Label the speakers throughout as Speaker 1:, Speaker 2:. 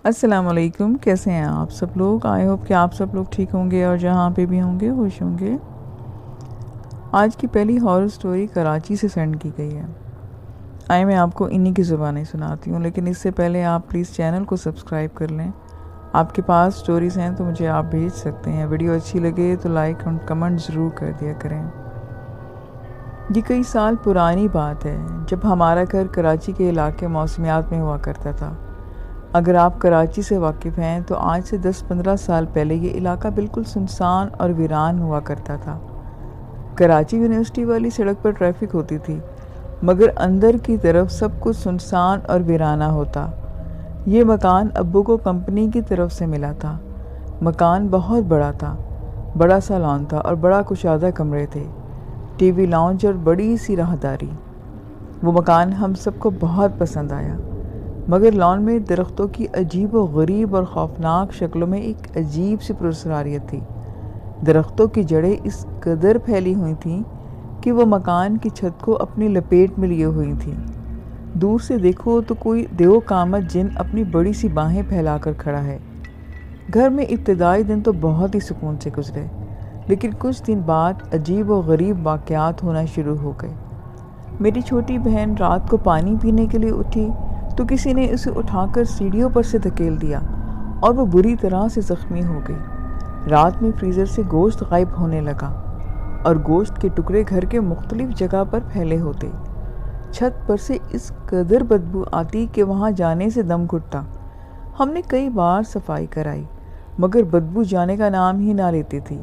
Speaker 1: السلام علیکم، کیسے ہیں آپ سب لوگ؟ آئی ہوپ کہ آپ سب لوگ ٹھیک ہوں گے اور جہاں پہ بھی ہوں گے خوش ہوں گے۔ آج کی پہلی ہارر سٹوری کراچی سے سینڈ کی گئی ہے۔ آئے میں آپ کو انہی کی زبانیں سناتی ہوں، لیکن اس سے پہلے آپ پلیز چینل کو سبسکرائب کر لیں۔ آپ کے پاس سٹوریز ہیں تو مجھے آپ بھیج سکتے ہیں۔ ویڈیو اچھی لگے تو لائک اور کمنٹ ضرور کر دیا کریں۔ یہ کئی سال پرانی بات ہے جب ہمارا گھر کراچی کے علاقے موسمیات میں ہوا کرتا تھا۔ اگر آپ کراچی سے واقف ہیں تو آج سے 10-15 سال پہلے یہ علاقہ بالکل سنسان اور ویران ہوا کرتا تھا۔ کراچی یونیورسٹی والی سڑک پر ٹریفک ہوتی تھی، مگر اندر کی طرف سب کچھ سنسان اور ویرانہ ہوتا۔ یہ مکان ابو کو کمپنی کی طرف سے ملا تھا۔ مکان بہت بڑا تھا، بڑا سا لان تھا اور بڑا کشادہ کمرے تھے، ٹی وی لاؤنج اور بڑی سی راہداری۔ وہ مکان ہم سب کو بہت پسند آیا، مگر لان میں درختوں کی عجیب و غریب اور خوفناک شکلوں میں ایک عجیب سی پراسراریت تھی۔ درختوں کی جڑیں اس قدر پھیلی ہوئی تھیں کہ وہ مکان کی چھت کو اپنی لپیٹ میں لیے ہوئی تھیں۔ دور سے دیکھو تو کوئی دیو قامت جن اپنی بڑی سی باہیں پھیلا کر کھڑا ہے۔ گھر میں ابتدائی دن تو بہت ہی سکون سے گزرے، لیکن کچھ دن بعد عجیب و غریب واقعات ہونا شروع ہو گئے۔ میری چھوٹی بہن رات کو پانی پینے کے لیے اٹھی تو کسی نے اسے اٹھا کر سیڑھیوں پر سے دھکیل دیا اور وہ بری طرح سے زخمی ہو گئی۔ رات میں فریزر سے گوشت غائب ہونے لگا اور گوشت کے ٹکڑے گھر کے مختلف جگہ پر پھیلے ہوتے۔ چھت پر سے اس قدر بدبو آتی کہ وہاں جانے سے دم گھٹتا۔ ہم نے کئی بار صفائی کرائی، مگر بدبو جانے کا نام ہی نہ لیتی تھی۔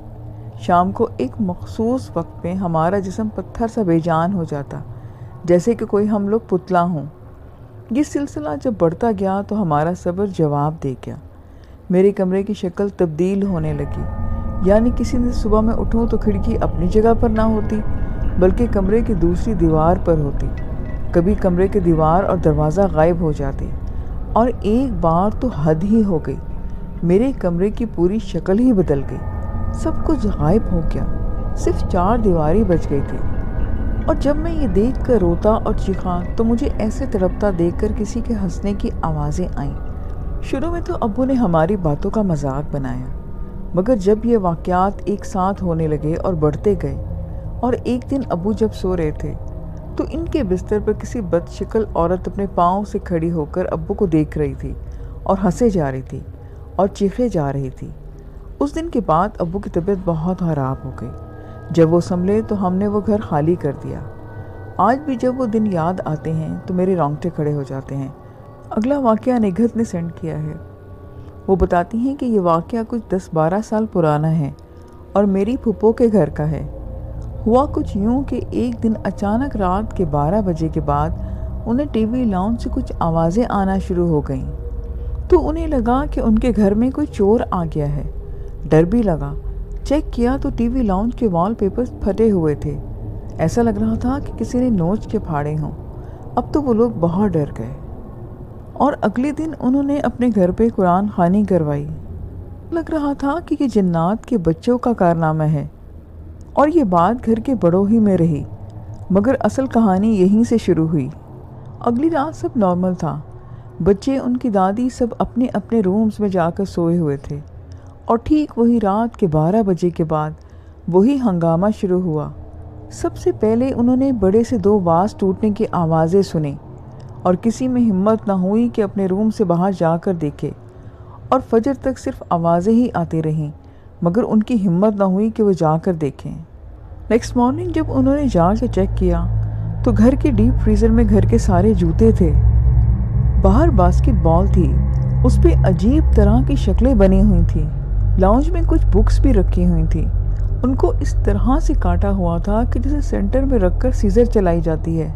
Speaker 1: شام کو ایک مخصوص وقت میں ہمارا جسم پتھر سا بے جان ہو جاتا، جیسے کہ کوئی ہم لوگ پتلا ہوں۔ یہ سلسلہ جب بڑھتا گیا تو ہمارا صبر جواب دے گیا۔ میرے کمرے کی شکل تبدیل ہونے لگی، یعنی کسی دن صبح میں اٹھوں تو کھڑکی اپنی جگہ پر نہ ہوتی بلکہ کمرے کی دوسری دیوار پر ہوتی۔ کبھی کمرے کے دیوار اور دروازہ غائب ہو جاتے، اور ایک بار تو حد ہی ہو گئی، میرے کمرے کی پوری شکل ہی بدل گئی۔ سب کچھ غائب ہو گیا، صرف 4 دیواری بچ گئی تھی۔ اور جب میں یہ دیکھ کر روتا اور چیخا تو مجھے ایسے تڑپتا دیکھ کر کسی کے ہنسنے کی آوازیں آئیں۔ شروع میں تو ابو نے ہماری باتوں کا مذاق بنایا، مگر جب یہ واقعات ایک ساتھ ہونے لگے اور بڑھتے گئے، اور ایک دن ابو جب سو رہے تھے تو ان کے بستر پر کسی بد شکل عورت اپنے پاؤں سے کھڑی ہو کر ابو کو دیکھ رہی تھی اور ہنسے جا رہی تھی اور چیخے جا رہی تھی۔ اس دن کے بعد ابو کی طبیعت بہت خراب ہو گئی۔ جب وہ سنبھلے تو ہم نے وہ گھر خالی کر دیا۔ آج بھی جب وہ دن یاد آتے ہیں تو میرے رونگٹے کھڑے ہو جاتے ہیں۔ اگلا واقعہ نگہت نے سینڈ کیا ہے۔ وہ بتاتی ہیں کہ یہ واقعہ کچھ 10-12 سال پرانا ہے اور میری پھپھو کے گھر کا ہے۔ ہوا کچھ یوں کہ ایک دن اچانک رات کے 12 بجے کے بعد انہیں ٹی وی لاؤنج سے کچھ آوازیں آنا شروع ہو گئیں، تو انہیں لگا کہ ان کے گھر میں کوئی چور آ گیا ہے۔ ڈر بھی لگا۔ چیک کیا تو ٹی وی لاؤنج کے وال پیپرز پھٹے ہوئے تھے، ایسا لگ رہا تھا کہ کسی نے نوچ کے پھاڑے ہوں۔ اب تو وہ لوگ بہت ڈر گئے، اور اگلے دن انہوں نے اپنے گھر پہ قرآن خوانی کروائی۔ لگ رہا تھا کہ یہ جنات کے بچوں کا کارنامہ ہے، اور یہ بات گھر کے بڑوں ہی میں رہی، مگر اصل کہانی یہیں سے شروع ہوئی۔ اگلی رات سب نارمل تھا، بچے، ان کی دادی سب اپنے اپنے رومز میں جا کر سوئے ہوئے تھے، اور ٹھیک وہی رات کے 12 بجے کے بعد وہی ہنگامہ شروع ہوا۔ سب سے پہلے انہوں نے بڑے سے 2 واز ٹوٹنے کی آوازیں سنیں، اور کسی میں ہمت نہ ہوئی کہ اپنے روم سے باہر جا کر دیکھے، اور فجر تک صرف آوازیں ہی آتی رہیں، مگر ان کی ہمت نہ ہوئی کہ وہ جا کر دیکھیں۔ نیکسٹ مارننگ جب انہوں نے جا کے چیک کیا تو گھر کے ڈیپ فریزر میں گھر کے سارے جوتے تھے، باہر باسکٹ بال تھی، اس پہ عجیب طرح کی شکلیں بنی ہوئی تھیں، لاؤنج میں کچھ بکس بھی رکھی ہوئی تھیں، ان کو اس طرح سے کاٹا ہوا تھا کہ جسے سینٹر میں رکھ کر سیزر چلائی جاتی ہے،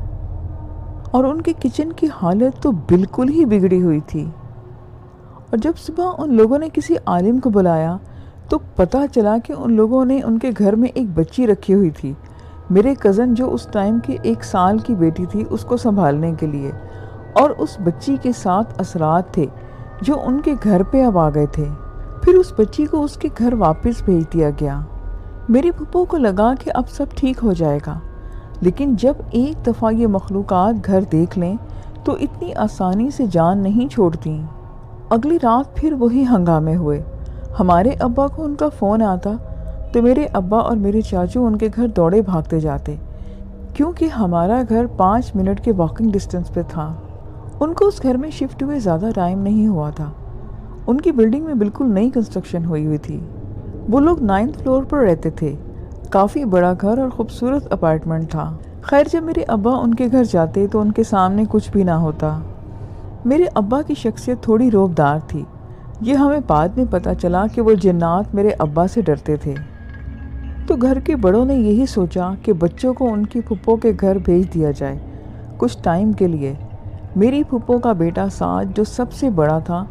Speaker 1: اور ان کے کچن کی حالت تو بالکل ہی بگڑی ہوئی تھی۔ اور جب صبح ان لوگوں نے کسی عالم کو بلایا تو پتہ چلا کہ ان لوگوں نے ان کے گھر میں ایک بچی رکھی ہوئی تھی، میرے کزن جو اس ٹائم کی 1 سال کی بیٹی تھی، اس کو سنبھالنے کے لیے، اور اس بچی کے ساتھ اثرات تھے جو ان کے گھر پہ اب آ گئے تھے۔ پھر اس بچی کو اس کے گھر واپس بھیج دیا گیا۔ میری پھپھو کو لگا کہ اب سب ٹھیک ہو جائے گا، لیکن جب ایک دفعہ یہ مخلوقات گھر دیکھ لیں تو اتنی آسانی سے جان نہیں چھوڑتی۔ اگلی رات پھر وہی ہنگامے ہوئے۔ ہمارے ابا کو ان کا فون آتا تو میرے ابا اور میرے چاچو ان کے گھر دوڑے بھاگتے جاتے، کیونکہ ہمارا گھر 5 منٹ کے واکنگ ڈسٹنس پہ تھا۔ ان کو اس گھر میں شفٹ ہوئے زیادہ ٹائم نہیں ہوا تھا۔ ان کی بلڈنگ میں بالکل نئی کنسٹرکشن ہوئی تھی۔ وہ لوگ 9th فلور پر رہتے تھے۔ کافی بڑا گھر اور خوبصورت اپارٹمنٹ تھا۔ خیر، جب میرے ابا ان کے گھر جاتے تو ان کے سامنے کچھ بھی نہ ہوتا۔ میرے ابا کی شخصیت تھوڑی روبدار تھی۔ یہ ہمیں بعد میں پتہ چلا کہ وہ جنات میرے ابا سے ڈرتے تھے۔ تو گھر کے بڑوں نے یہی سوچا کہ بچوں کو ان کی پھپھو کے گھر بھیج دیا جائے کچھ ٹائم کے لیے۔ میری پھپھو کا بیٹا سعد، جو سب سے بڑا تھا،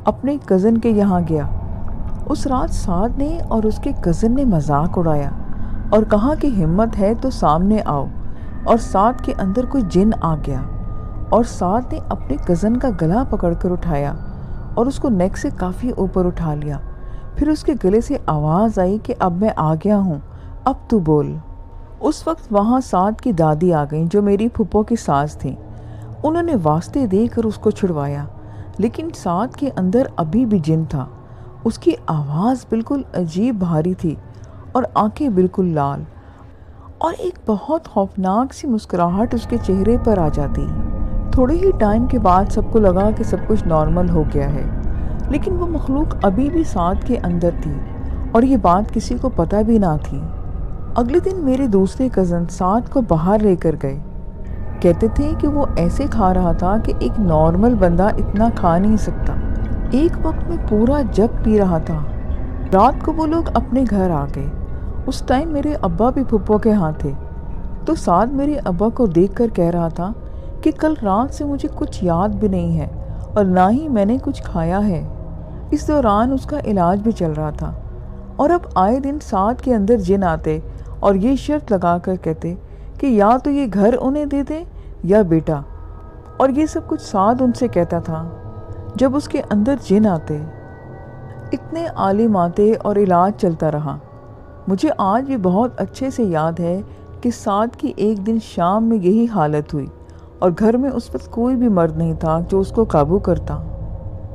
Speaker 1: اپنے کزن کے یہاں گیا۔ اس رات سعد نے اور اس کے کزن نے مذاق اڑایا اور کہا کہ ہمت ہے تو سامنے آؤ، اور سعد کے اندر کوئی جن آ گیا، اور سعد نے اپنے کزن کا گلا پکڑ کر اٹھایا اور اس کو نیک سے کافی اوپر اٹھا لیا۔ پھر اس کے گلے سے آواز آئی کہ اب میں آ گیا ہوں، اب تو بول۔ اس وقت وہاں سعد کی دادی آ گئیں، جو میری پھپھو کی ساس تھیں۔ انہوں نے واسطے دے کر اس کو چھڑوایا، لیکن سعد کے اندر ابھی بھی جن تھا۔ اس کی آواز بالکل عجیب بھاری تھی اور آنکھیں بالکل لال، اور ایک بہت خوفناک سی مسکراہٹ اس کے چہرے پر آ جاتی۔ تھوڑے ہی ٹائم کے بعد سب کو لگا کہ سب کچھ نارمل ہو گیا ہے، لیکن وہ مخلوق ابھی بھی سعد کے اندر تھی، اور یہ بات کسی کو پتہ بھی نہ تھی۔ اگلے دن میرے دوسرے کزن سعد کو باہر لے کر گئے۔ کہتے تھے کہ وہ ایسے کھا رہا تھا کہ ایک نارمل بندہ اتنا کھا نہیں سکتا۔ ایک وقت میں پورا جگ پی رہا تھا۔ رات کو وہ لوگ اپنے گھر آ گئے۔ اس ٹائم میرے ابا بھی پھپھو کے ہاں تھے۔ تو سعد میرے ابا کو دیکھ کر کہہ رہا تھا کہ کل رات سے مجھے کچھ یاد بھی نہیں ہے اور نہ ہی میں نے کچھ کھایا ہے۔ اس دوران اس کا علاج بھی چل رہا تھا، اور اب آئے دن سعد کے اندر جن آتے اور یہ شرط لگا کر کہتے کہ یا تو یہ گھر انہیں دے دیں یا بیٹا، اور یہ سب کچھ سعد ان سے کہتا تھا جب اس کے اندر جن آتے۔ اتنے عالم آتے اور علاج چلتا رہا۔ مجھے آج بھی بہت اچھے سے یاد ہے کہ سعد کی ایک دن شام میں یہی حالت ہوئی، اور گھر میں اس وقت کوئی بھی مرد نہیں تھا جو اس کو قابو کرتا۔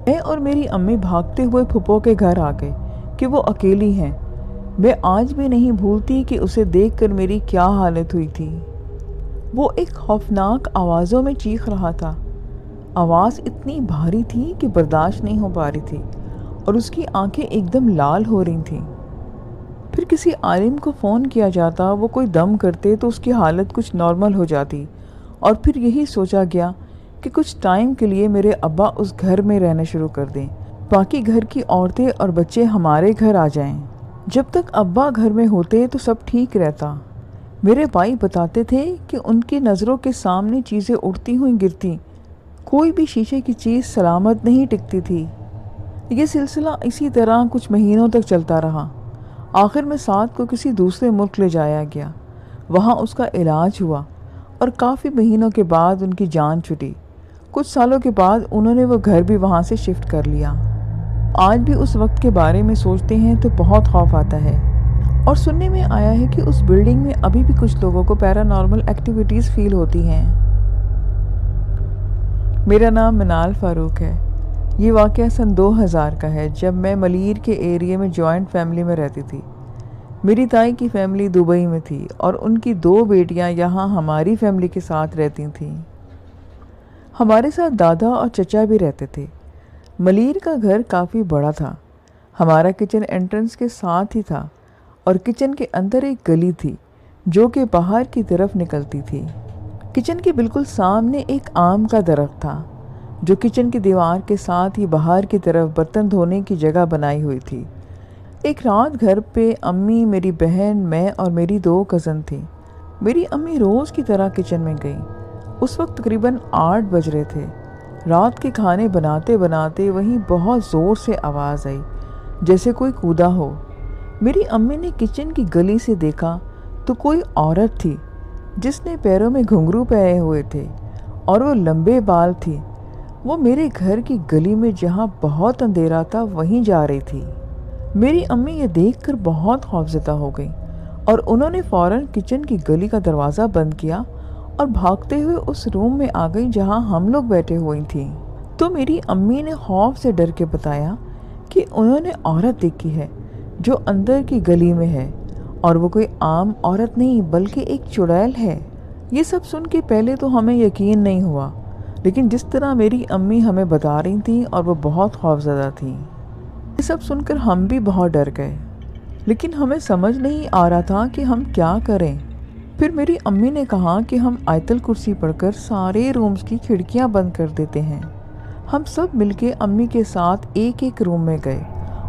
Speaker 1: میں اور میری امی بھاگتے ہوئے پھپھو کے گھر آ گئے کہ وہ اکیلی ہیں۔ میں آج بھی نہیں بھولتی کہ اسے دیکھ کر میری کیا حالت ہوئی تھی۔ وہ ایک خوفناک آوازوں میں چیخ رہا تھا۔ آواز اتنی بھاری تھی کہ برداشت نہیں ہو پا رہی تھی، اور اس کی آنکھیں ایک دم لال ہو رہی تھیں۔ پھر کسی عالم کو فون کیا جاتا، وہ کوئی دم کرتے تو اس کی حالت کچھ نارمل ہو جاتی، اور پھر یہی سوچا گیا کہ کچھ ٹائم کے لیے میرے ابا اس گھر میں رہنا شروع کر دیں، باقی گھر کی عورتیں اور بچے ہمارے گھر آ جائیں۔ جب تک ابا گھر میں ہوتے تو سب ٹھیک رہتا۔ میرے بھائی بتاتے تھے کہ ان کی نظروں کے سامنے چیزیں اڑتی ہوئی گرتی، کوئی بھی شیشے کی چیز سلامت نہیں ٹکتی تھی۔ یہ سلسلہ اسی طرح کچھ مہینوں تک چلتا رہا۔ آخر میں سعد کو کسی دوسرے ملک لے جایا گیا۔ وہاں اس کا علاج ہوا، اور کافی مہینوں کے بعد ان کی جان چھٹی۔ کچھ سالوں کے بعد انہوں نے وہ گھر بھی وہاں سے شفٹ کر لیا۔ آج بھی اس وقت کے بارے میں سوچتے ہیں تو بہت خوف آتا ہے، اور سننے میں آیا ہے کہ اس بلڈنگ میں ابھی بھی کچھ لوگوں کو پیرانارمل ایکٹیویٹیز فیل ہوتی ہیں۔ میرا نام منال فاروق ہے۔ یہ واقعہ سن 2000 کا ہے، جب میں ملیر کے ایریے میں جوائنٹ فیملی میں رہتی تھی۔ میری تائی کی فیملی دبئی میں تھی، اور ان کی 2 بیٹیاں یہاں ہماری فیملی کے ساتھ رہتی تھیں۔ ہمارے ساتھ دادا اور چچا بھی رہتے تھے۔ ملیر کا گھر کافی بڑا تھا۔ ہمارا کچن انٹرنس کے ساتھ ہی تھا، اور کچن کے اندر ایک گلی تھی جو کہ باہر کی طرف نکلتی تھی۔ کچن کے بالکل سامنے ایک آم کا درخت تھا، جو کچن کی دیوار کے ساتھ ہی باہر کی طرف برتن دھونے کی جگہ بنائی ہوئی تھی۔ ایک رات گھر پہ امی، میری بہن، میں اور میری 2 کزن تھیں۔ میری امی روز کی طرح کچن میں گئیں۔ اس وقت تقریباً 8 بج رہے تھے۔ رات کے کھانے بناتے بناتے وہیں بہت زور سے آواز آئی، جیسے کوئی کودا ہو۔ میری امی نے کچن کی گلی سے دیکھا تو کوئی عورت تھی جس نے پیروں میں گھنگرو پہنے ہوئے تھے، اور وہ لمبے بال تھی۔ وہ میرے گھر کی گلی میں جہاں بہت اندھیرا تھا وہیں جا رہی تھی۔ میری امی یہ دیکھ کر بہت خوفزدہ ہو گئیں، اور انہوں نے فوراً کچن کی گلی کا دروازہ بند کیا اور بھاگتے ہوئے اس روم میں آ گئی جہاں ہم لوگ بیٹھے ہوئی تھیں۔ تو میری امی نے خوف سے ڈر کے بتایا کہ انہوں نے عورت دیکھی ہے جو اندر کی گلی میں ہے، اور وہ کوئی عام عورت نہیں بلکہ ایک چڑیل ہے۔ یہ سب سن کے پہلے تو ہمیں یقین نہیں ہوا، لیکن جس طرح میری امی ہمیں بتا رہی تھیں اور وہ بہت خوفزدہ تھیں، یہ سب سن کر ہم بھی بہت ڈر گئے، لیکن ہمیں سمجھ نہیں آ رہا تھا کہ ہم کیا کریں۔ پھر میری امی نے کہا کہ ہم آیت الکرسی پڑھ کر سارے رومز کی کھڑکیاں بند کر دیتے ہیں۔ ہم سب مل کے امی کے ساتھ ایک ایک روم میں گئے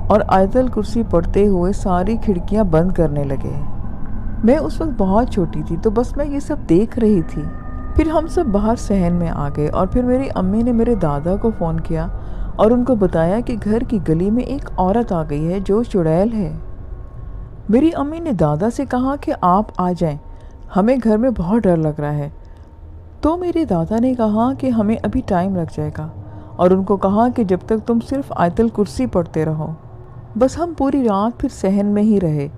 Speaker 1: اور آیت الکرسی پڑھتے ہوئے ساری کھڑکیاں بند کرنے لگے۔ میں اس وقت بہت چھوٹی تھی تو بس میں یہ سب دیکھ رہی تھی۔ پھر ہم سب باہر صحن میں آ گئے اور پھر میری امی نے میرے دادا کو فون کیا اور ان کو بتایا کہ گھر کی گلی میں ایک عورت آ گئی ہے جو چڑیل ہے۔ میری امی نے دادا سے کہا کہ آپ آ جائیں، ہمیں گھر میں بہت ڈر لگ رہا ہے۔ تو میرے دادا نے کہا کہ ہمیں ابھی ٹائم لگ جائے گا، اور ان کو کہا کہ جب تک تم صرف آیت الکرسی پڑھتے رہو۔ بس ہم پوری رات پھر صحن میں ہی رہے۔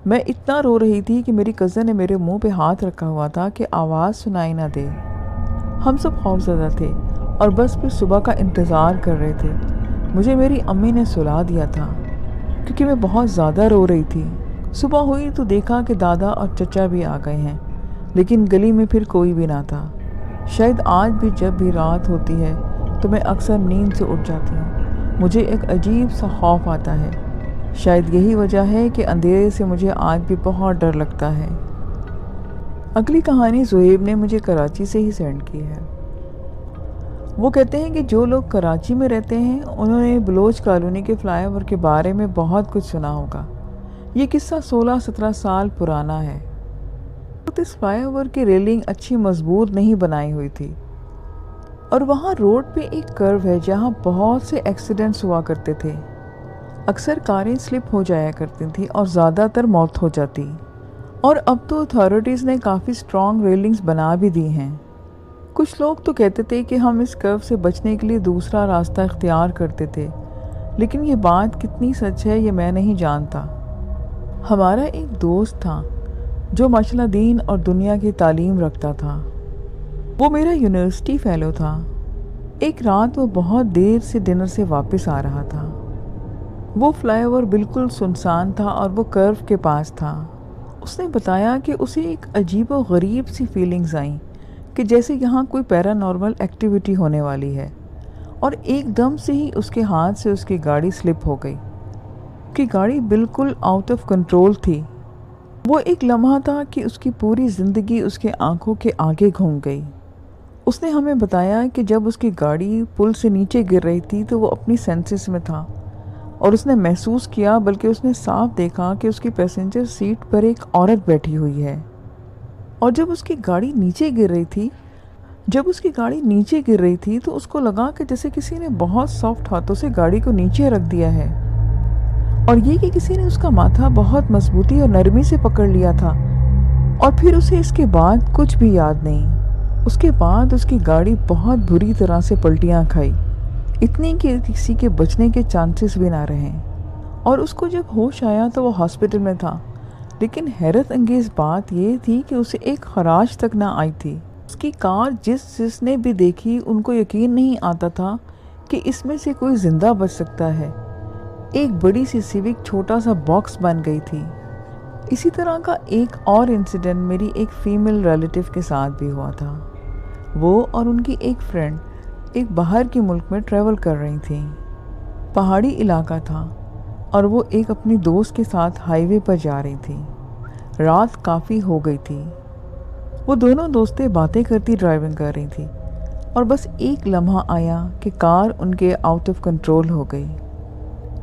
Speaker 1: میں اتنا رو رہی تھی کہ میری کزن نے میرے منہ پہ ہاتھ رکھا ہوا تھا کہ آواز سنائی نہ دے۔ ہم سب خوفزدہ تھے اور بس پھر صبح کا انتظار کر رہے تھے۔ مجھے میری امی نے سلا دیا تھا کیونکہ میں بہت زیادہ رو رہی تھی۔ صبح ہوئی تو دیکھا کہ دادا اور چچا بھی آ گئے ہیں، لیکن گلی میں پھر کوئی بھی نہ تھا۔ شاید آج بھی جب بھی رات ہوتی ہے تو میں اکثر نیند سے اٹھ جاتی ہوں، مجھے ایک عجیب سا خوف آتا ہے۔ شاید یہی وجہ ہے کہ اندھیرے سے مجھے آج بھی بہت ڈر لگتا ہے۔ اگلی کہانی زہیب نے مجھے کراچی سے ہی سینڈ کی ہے۔ وہ کہتے ہیں کہ جو لوگ کراچی میں رہتے ہیں انہوں نے بلوچ کالونی کے فلائی اوور کے بارے میں بہت کچھ سنا ہوگا۔ یہ قصہ 16-17 سال پرانا ہے۔ اس فلائی اوور کی ریلنگ اچھی مضبوط نہیں بنائی ہوئی تھی، اور وہاں روڈ پہ ایک کرو ہے جہاں بہت سے ایکسیڈنٹس ہوا کرتے تھے۔ اکثر کاریں سلپ ہو جایا کرتی تھیں اور زیادہ تر موت ہو جاتی، اور اب تو اتھارٹیز نے کافی سٹرونگ ریلنگز بنا بھی دی ہیں۔ کچھ لوگ تو کہتے تھے کہ ہم اس کرو سے بچنے کے لیے دوسرا راستہ اختیار کرتے تھے، لیکن یہ بات کتنی سچ ہے یہ میں نہیں جانتا۔ ہمارا ایک دوست تھا جو ماشاءاللہ دین اور دنیا کی تعلیم رکھتا تھا۔ وہ میرا یونیورسٹی فیلو تھا۔ ایک رات وہ بہت دیر سے ڈنر سے واپس آ رہا تھا۔ وہ فلائی اوور بالکل سنسان تھا اور وہ کرو کے پاس تھا۔ اس نے بتایا کہ اسے ایک عجیب و غریب سی فیلنگز آئیں کہ جیسے یہاں کوئی پیرا نارمل ایکٹیویٹی ہونے والی ہے، اور ایک دم سے ہی اس کے ہاتھ سے اس کی گاڑی سلپ ہو گئی۔ اس کی گاڑی بالکل آؤٹ آف کنٹرول تھی۔ وہ ایک لمحہ تھا کہ اس کی پوری زندگی اس کے آنکھوں کے آگے گھوم گئی۔ اس نے ہمیں بتایا کہ جب اس کی گاڑی پل سے نیچے گر رہی تھی تو وہ اپنی سینسز میں تھا، اور اس نے محسوس کیا بلکہ اس نے صاف دیکھا کہ اس کی پیسنجر سیٹ پر ایک عورت بیٹھی ہوئی ہے، اور جب اس کی گاڑی نیچے گر رہی تھی تو اس کو لگا کہ جیسے کسی نے بہت سافٹ ہاتھوں سے گاڑی کو نیچے رکھ دیا ہے، اور یہ کہ کسی نے اس کا ماتھا بہت مضبوطی اور نرمی سے پکڑ لیا تھا، اور پھر اسے اس کے بعد کچھ بھی یاد نہیں۔ اس کے بعد اس کی گاڑی بہت بری طرح سے پلٹیاں کھائی، اتنی کہ کسی کے بچنے کے چانسز بھی نہ رہیں، اور اس کو جب ہوش آیا تو وہ ہاسپٹل میں تھا۔ لیکن حیرت انگیز بات یہ تھی کہ اسے ایک خراش تک نہ آئی تھی۔ اس کی کار جس نے بھی دیکھی ان کو یقین نہیں آتا تھا کہ اس میں سے کوئی زندہ بچ سکتا ہے۔ ایک بڑی سی سیوک چھوٹا سا باکس بن گئی تھی۔ اسی طرح کا ایک اور انسیڈنٹ میری ایک فیمیل ریلیٹیو کے ساتھ بھی ہوا تھا۔ وہ اور ان کی ایک فرینڈ ایک باہر کے ملک میں ٹریول کر رہی تھیں۔ پہاڑی علاقہ تھا اور وہ ایک اپنی دوست کے ساتھ ہائی وے پر جا رہی تھی۔ رات کافی ہو گئی تھی۔ وہ دونوں دوستیں باتیں کرتی ڈرائیونگ کر رہی تھی، اور بس ایک لمحہ آیا کہ کار ان کے آؤٹ آف کنٹرول ہو گئی۔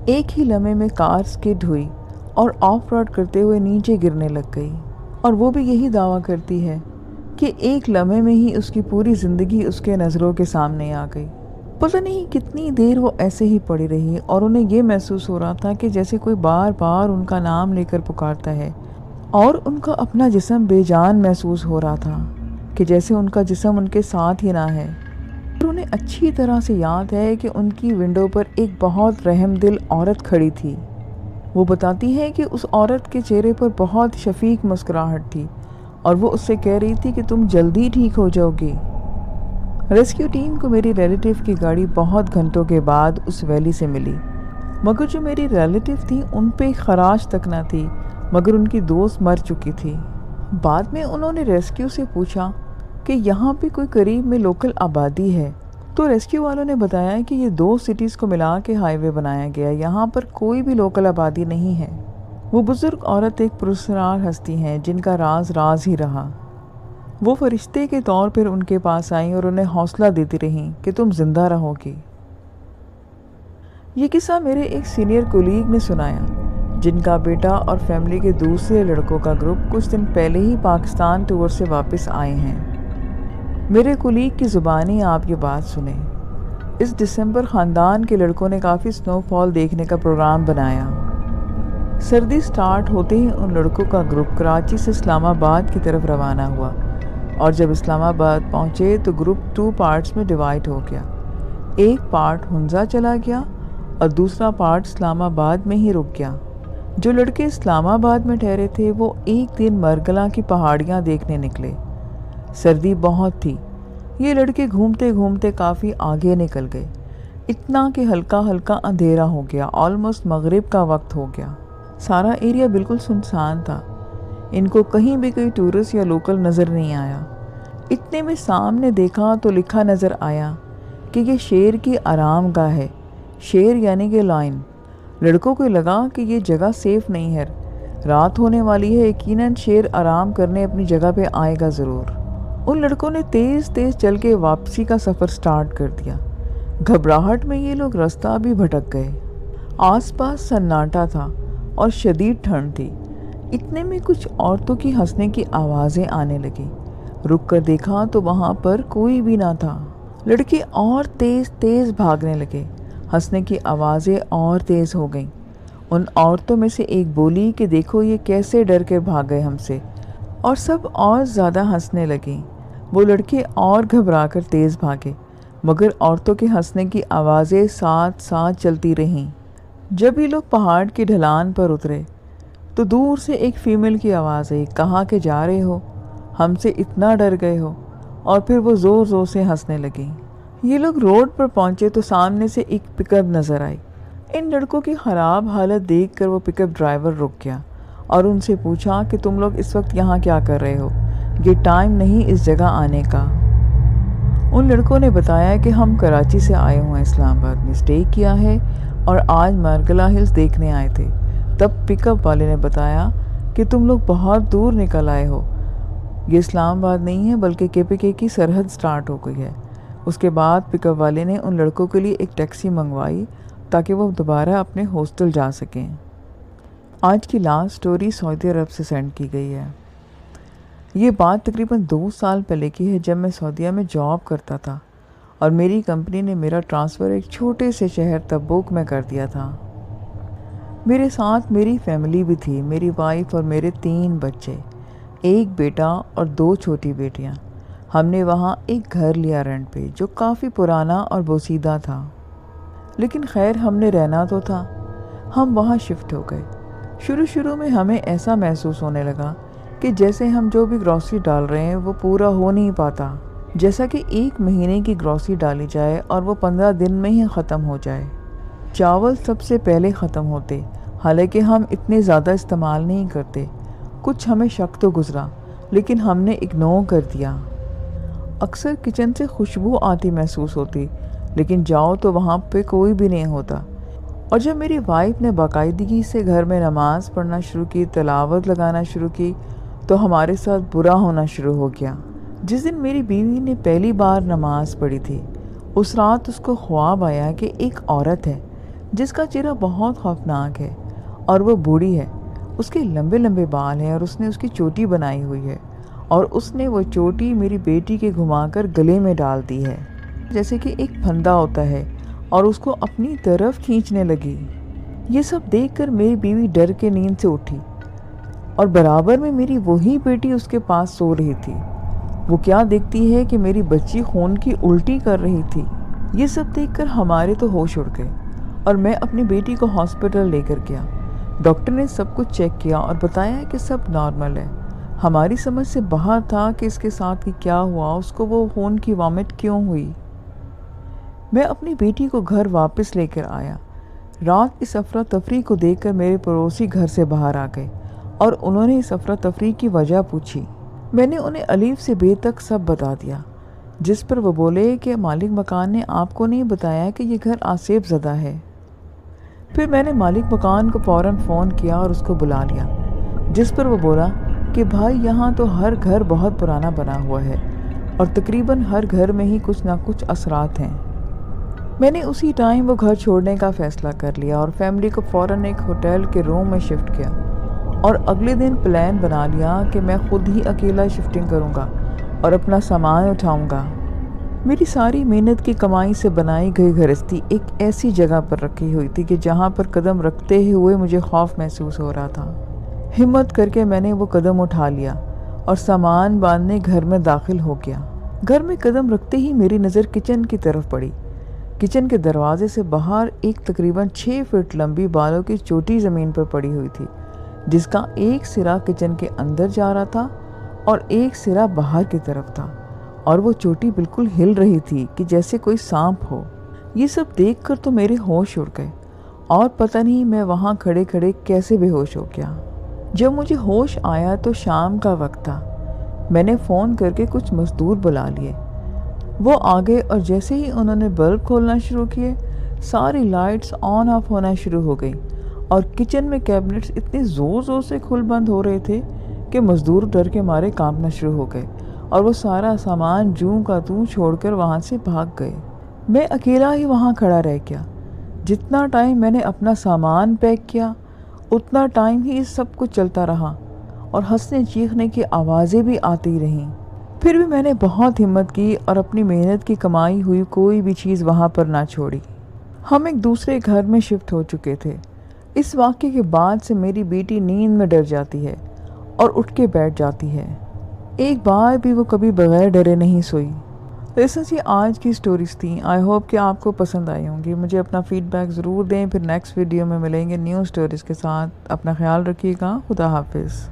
Speaker 1: ایک ہی لمحے میں کار سکڈ ہوئی اور آف روڈ کرتے ہوئے نیچے گرنے لگ گئی، اور وہ بھی یہی دعویٰ کرتی ہے کہ ایک لمحے میں ہی اس کی پوری زندگی اس کے نظروں کے سامنے آ گئی۔ پتہ نہیں کتنی دیر وہ ایسے ہی پڑی رہی، اور انہیں یہ محسوس ہو رہا تھا کہ جیسے کوئی بار بار ان کا نام لے کر پکارتا ہے، اور ان کا اپنا جسم بے جان محسوس ہو رہا تھا کہ جیسے ان کا جسم ان کے ساتھ ہی نہ ہے۔ اور انہیں اچھی طرح سے یاد ہے کہ ان کی ونڈو پر ایک بہت رحم دل عورت کھڑی تھی۔ وہ بتاتی ہے کہ اس عورت کے چہرے پر بہت شفیق مسکراہٹ تھی، اور وہ اس سے کہہ رہی تھی کہ تم جلدی ٹھیک ہو جاؤ گی۔ ریسکیو ٹیم کو میری ریلیٹیو کی گاڑی بہت گھنٹوں کے بعد اس ویلی سے ملی، مگر جو میری ریلیٹیو تھی ان پہ خراش تک نہ تھی، مگر ان کی دوست مر چکی تھی۔ بعد میں انہوں نے ریسکیو سے پوچھا کہ یہاں پہ کوئی قریب میں لوکل آبادی ہے، تو ریسکیو والوں نے بتایا کہ یہ 2 سٹیز کو ملا کے ہائی وے بنایا گیا، یہاں پر کوئی بھی لوکل آبادی نہیں ہے۔ وہ بزرگ عورت ایک پراسرار ہستی ہیں جن کا راز راز ہی رہا۔ وہ فرشتے کے طور پر ان کے پاس آئیں اور انہیں حوصلہ دیتی رہیں کہ تم زندہ رہو گی۔ یہ قصہ میرے ایک سینئر کولیگ نے سنایا جن کا بیٹا اور فیملی کے دوسرے لڑکوں کا گروپ کچھ دن پہلے ہی پاکستان ٹور سے واپس آئے ہیں۔ میرے کولیگ کی زبانی آپ یہ بات سنیں۔ اس دسمبر خاندان کے لڑکوں نے کافی سنو فال دیکھنے کا پروگرام بنایا۔ سردی سٹارٹ ہوتے ہی ان لڑکوں کا گروپ کراچی سے اسلام آباد کی طرف روانہ ہوا، اور جب اسلام آباد پہنچے تو گروپ 2 پارٹس میں ڈیوائڈ ہو گیا۔ ایک پارٹ ہنزا چلا گیا اور دوسرا پارٹ اسلام آباد میں ہی رک گیا۔ جو لڑکے اسلام آباد میں ٹھہرے تھے وہ ایک دن مرگلا کی پہاڑیاں دیکھنے نکلے۔ سردی بہت تھی، یہ لڑکے گھومتے گھومتے کافی آگے نکل گئے، اتنا کہ ہلکا ہلکا اندھیرا ہو گیا، آلموسٹ مغرب کا وقت ہو گیا۔ سارا ایریا بالکل سنسان تھا، ان کو کہیں بھی کوئی ٹورسٹ یا لوکل نظر نہیں آیا۔ اتنے میں سامنے دیکھا تو لکھا نظر آیا کہ یہ شیر کی آرام گاہ ہے، شیر یعنی کہ لائن۔ لڑکوں کو لگا کہ یہ جگہ سیف نہیں ہے، رات ہونے والی ہے، یقیناً شیر آرام کرنے اپنی جگہ پہ آئے گا ضرور۔ ان لڑکوں نے تیز تیز چل کے واپسی کا سفر سٹارٹ کر دیا۔ گھبراہٹ میں یہ لوگ رستہ بھی بھٹک گئے۔ آس پاس سناٹا تھا اور شدید ٹھنڈ تھی۔ اتنے میں کچھ عورتوں کی ہنسنے کی آوازیں آنے لگی۔ رک کر دیکھا تو وہاں پر کوئی بھی نہ تھا۔ لڑکے اور تیز تیز بھاگنے لگے، ہنسنے کی آوازیں اور تیز ہو گئیں۔ ان عورتوں میں سے ایک بولی کہ دیکھو یہ کیسے ڈر کے بھاگ گئے ہم سے، اور سب اور زیادہ ہنسنے لگیں۔ وہ لڑکے اور گھبرا کر تیز بھاگے، مگر عورتوں کے ہنسنے کی آوازیں ساتھ ساتھ چلتی رہیں۔ جب یہ لوگ پہاڑ کی ڈھلان پر اترے تو دور سے ایک فیمیل کی آواز آئی، کہاں کہ جا رہے ہو، ہم سے اتنا ڈر گئے ہو، اور پھر وہ زور زور سے ہنسنے لگیں۔ یہ لوگ روڈ پر پہنچے تو سامنے سے ایک پک اپ نظر آئی۔ ان لڑکوں کی خراب حالت دیکھ کر وہ پک اپ ڈرائیور رک گیا اور ان سے پوچھا کہ تم لوگ اس وقت یہاں کیا کر رہے ہو، یہ ٹائم نہیں اس جگہ آنے کا۔ ان لڑکوں نے بتایا کہ ہم کراچی سے آئے ہوئے ہیں، اسلام آباد میں اسٹے کیا ہے اور آج مرگلا ہلز دیکھنے آئے تھے۔ تب پک اپ والے نے بتایا کہ تم لوگ بہت دور نکل آئے ہو، یہ اسلام آباد نہیں ہے بلکہ KPK کی سرحد سٹارٹ ہو گئی ہے۔ اس کے بعد پک اپ والے نے ان لڑکوں کے لیے ایک ٹیکسی منگوائی تاکہ وہ دوبارہ اپنے ہاسٹل جا سکیں۔ آج کی لاسٹ سٹوری سعودی عرب سے سینڈ کی گئی ہے۔ یہ بات تقریباً 2 سال پہلے کی ہے، جب میں سعودیہ میں جاب کرتا تھا اور میری کمپنی نے میرا ٹرانسفر ایک چھوٹے سے شہر تبوک میں کر دیا تھا۔ میرے ساتھ میری فیملی بھی تھی، میری وائف اور میرے 3 بچے، ایک بیٹا اور 2 چھوٹی بیٹیاں۔ ہم نے وہاں ایک گھر لیا رینٹ پہ جو کافی پرانا اور بوسیدہ تھا، لیکن خیر ہم نے رہنا تو تھا۔ ہم وہاں شفٹ ہو گئے۔ شروع میں ہمیں ایسا محسوس ہونے لگا کہ جیسے ہم جو بھی گروسری ڈال رہے ہیں وہ پورا ہو نہیں پاتا، جیسا کہ 1 مہینے کی گروسری ڈالی جائے اور وہ 15 دن میں ہی ختم ہو جائے۔ چاول سب سے پہلے ختم ہوتے، حالانکہ ہم اتنے زیادہ استعمال نہیں کرتے۔ کچھ ہمیں شک تو گزرا، لیکن ہم نے اگنور کر دیا۔ اکثر کچن سے خوشبو آتی محسوس ہوتی، لیکن جاؤ تو وہاں پہ کوئی بھی نہیں ہوتا۔ اور جب میری وائف نے باقاعدگی سے گھر میں نماز پڑھنا شروع کی، تلاوت لگانا شروع کی، تو ہمارے ساتھ برا ہونا شروع ہو گیا۔ جس دن میری بیوی نے پہلی بار نماز پڑھی تھی، اس رات اس کو خواب آیا کہ ایک عورت ہے جس کا چہرہ بہت خوفناک ہے اور وہ بوڑھی ہے، اس کے لمبے لمبے بال ہیں اور اس نے اس کی چوٹی بنائی ہوئی ہے، اور اس نے وہ چوٹی میری بیٹی کے گھما کر گلے میں ڈال دی ہے جیسے کہ ایک پھندا ہوتا ہے، اور اس کو اپنی طرف کھینچنے لگی۔ یہ سب دیکھ کر میری بیوی ڈر کے نیند سے اٹھی، اور برابر میں میری وہی بیٹی اس کے پاس سو رہی تھی۔ وہ کیا دیکھتی ہے کہ میری بچی خون کی الٹی کر رہی تھی۔ یہ سب دیکھ کر ہمارے تو ہوش اڑ گئے اور میں اپنی بیٹی کو ہاسپٹل لے کر گیا۔ ڈاکٹر نے سب کچھ چیک کیا اور بتایا کہ سب نارمل ہے۔ ہماری سمجھ سے باہر تھا کہ اس کے ساتھ کی کیا ہوا، اس کو وہ خون کی وامٹ کیوں ہوئی۔ میں اپنی بیٹی کو گھر واپس لے کر آیا۔ رات اس افراتفری کو دیکھ کر میرے پڑوسی گھر سے باہر آ گئے اور انہوں نے اس افراتفری کی وجہ پوچھی۔ میں نے انہیں الف سے بے تک سب بتا دیا، جس پر وہ بولے کہ مالک مکان نے آپ کو نہیں بتایا کہ یہ گھر آصف زدہ ہے۔ پھر میں نے مالک مکان کو فوراً فون کیا اور اس کو بلا لیا، جس پر وہ بولا کہ بھائی یہاں تو ہر گھر بہت پرانا بنا ہوا ہے اور تقریباً ہر گھر میں ہی کچھ نہ کچھ اثرات ہیں۔ میں نے اسی ٹائم وہ گھر چھوڑنے کا فیصلہ کر لیا اور فیملی کو فوراً ایک ہوٹل کے روم میں شفٹ کیا، اور اگلے دن پلان بنا لیا کہ میں خود ہی اکیلا شفٹنگ کروں گا اور اپنا سامان اٹھاؤں گا۔ میری ساری محنت کی کمائی سے بنائی گئی گھرستی ایک ایسی جگہ پر رکھی ہوئی تھی کہ جہاں پر قدم رکھتے ہوئے مجھے خوف محسوس ہو رہا تھا۔ ہمت کر کے میں نے وہ قدم اٹھا لیا اور سامان باندھنے گھر میں داخل ہو گیا۔ گھر میں قدم رکھتے ہی میری نظر کچن کی طرف پڑی۔ کچن کے دروازے سے باہر ایک تقریباً 6 فٹ لمبی بالوں کی چوٹی زمین پر پڑی ہوئی تھی، جس کا ایک سرا کچن کے اندر جا رہا تھا اور ایک سرا باہر کی طرف تھا، اور وہ چوٹی بالکل ہل رہی تھی کہ جیسے کوئی سانپ ہو۔ یہ سب دیکھ کر تو میرے ہوش اڑ گئے اور پتہ نہیں میں وہاں کھڑے کھڑے کیسے بے ہوش ہو گیا۔ جب مجھے ہوش آیا تو شام کا وقت تھا۔ میں نے فون کر کے کچھ مزدور بلا لیے۔ وہ آگے اور جیسے ہی انہوں نے بلب کھولنا شروع کیے، ساری لائٹس آن آف ہونا شروع ہو گئی اور کچن میں کیبنٹس اتنے زور زور سے کھل بند ہو رہے تھے کہ مزدور ڈر کے مارے کانپنا شروع ہو گئے اور وہ سارا سامان جوں کا توں چھوڑ کر وہاں سے بھاگ گئے۔ میں اکیلا ہی وہاں کھڑا رہ گیا۔ جتنا ٹائم میں نے اپنا سامان پیک کیا، اتنا ٹائم ہی سب کچھ چلتا رہا اور ہنسنے چیخنے کی آوازیں بھی آتی رہیں۔ پھر بھی میں نے بہت ہمت کی اور اپنی محنت کی کمائی ہوئی کوئی بھی چیز وہاں پر نہ چھوڑی۔ ہم ایک دوسرے گھر میں شفٹ ہو چکے تھے۔ اس واقعے کے بعد سے میری بیٹی نیند میں ڈر جاتی ہے اور اٹھ کے بیٹھ جاتی ہے۔ ایک بار بھی وہ کبھی بغیر ڈرے نہیں سوئی۔ لیسنس یہ آج کی سٹوریز تھیں۔ آئی ہوپ کہ آپ کو پسند آئی ہوں گی۔ مجھے اپنا فیڈ بیک ضرور دیں۔ پھر نیکسٹ ویڈیو میں ملیں گے نیو سٹوریز کے ساتھ۔ اپنا خیال رکھیے گا۔ خدا حافظ۔